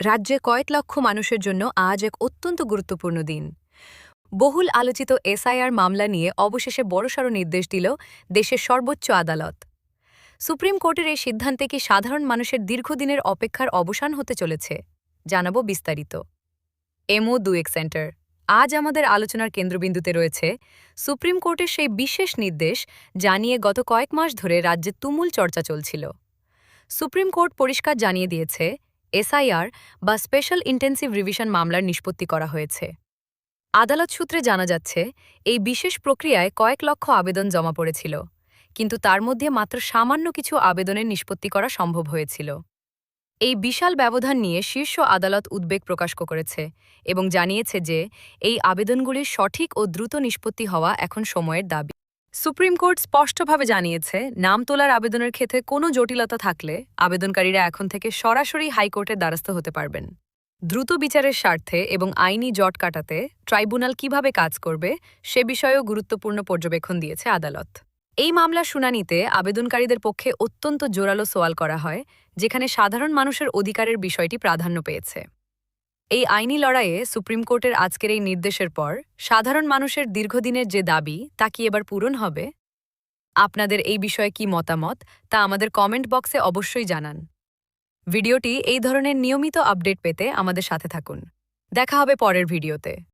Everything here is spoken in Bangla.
রাজ্যে কয়েক লক্ষ মানুষের জন্য আজ এক অত্যন্ত গুরুত্বপূর্ণ দিন। বহুল আলোচিত এসআইআর মামলা নিয়ে অবশেষে বড়সড় নির্দেশ দিল দেশের সর্বোচ্চ আদালত। সুপ্রিম কোর্টের এই সিদ্ধান্তে কি সাধারণ মানুষের দীর্ঘদিনের অপেক্ষার অবসান হতে চলেছে? জানাবো বিস্তারিত। এমও দুয়েক সেন্টার আজ আমাদের আলোচনার কেন্দ্রবিন্দুতে রয়েছে সুপ্রিম কোর্টের সেই বিশেষ নির্দেশ যা নিয়ে গত কয়েক মাস ধরে রাজ্যে তুমুল চর্চা চলছিল। সুপ্রিম কোর্ট পরিষ্কার জানিয়ে দিয়েছে, এসআইআর বা স্পেশাল ইন্টেন্সিভ রিভিশন মামলার নিষ্পত্তি করা হয়েছে। আদালত সূত্রে জানা যাচ্ছে, এই বিশেষ প্রক্রিয়ায় কয়েক লক্ষ আবেদন জমা পড়েছিল, কিন্তু তার মধ্যে মাত্র সামান্য কিছু আবেদনের নিষ্পত্তি করা সম্ভব হয়েছিল। এই বিশাল ব্যবধান নিয়ে শীর্ষ আদালত উদ্বেগ প্রকাশ করেছে এবং জানিয়েছে যে এই আবেদনগুলির সঠিক ও দ্রুত নিষ্পত্তি হওয়া এখন সময়ের দাবি। সুপ্রিম কোর্ট স্পষ্টভাবে জানিয়েছে, নাম তোলার আবেদনের ক্ষেত্রে কোনো জটিলতা থাকলে আবেদনকারীরা এখন থেকে সরাসরি হাইকোর্টের দ্বারস্থ হতে পারবেন। দ্রুত বিচারের স্বার্থে এবং আইনি জট কাটাতে ট্রাইব্যুনাল কিভাবে কাজ করবে সে বিষয়েও গুরুত্বপূর্ণ পর্যবেক্ষণ দিয়েছে আদালত। এই মামলার শুনানিতে আবেদনকারীদের পক্ষে অত্যন্ত জোরালো সওয়াল করা হয়, যেখানে সাধারণ মানুষের অধিকারের বিষয়টি প্রাধান্য পেয়েছে। এই আইনি লড়াইয়ে সুপ্রিম কোর্টের আজকের এই নির্দেশের পর সাধারণ মানুষের দীর্ঘদিনের যে দাবি তা কি এবার পূরণ হবে? আপনাদের এই বিষয়ে কি মতামত তা আমাদের কমেন্ট বক্সে অবশ্যই জানান। ভিডিওটি এই ধরনের নিয়মিত আপডেট পেতে আমাদের সাথে থাকুন। দেখা হবে পরের ভিডিওতে।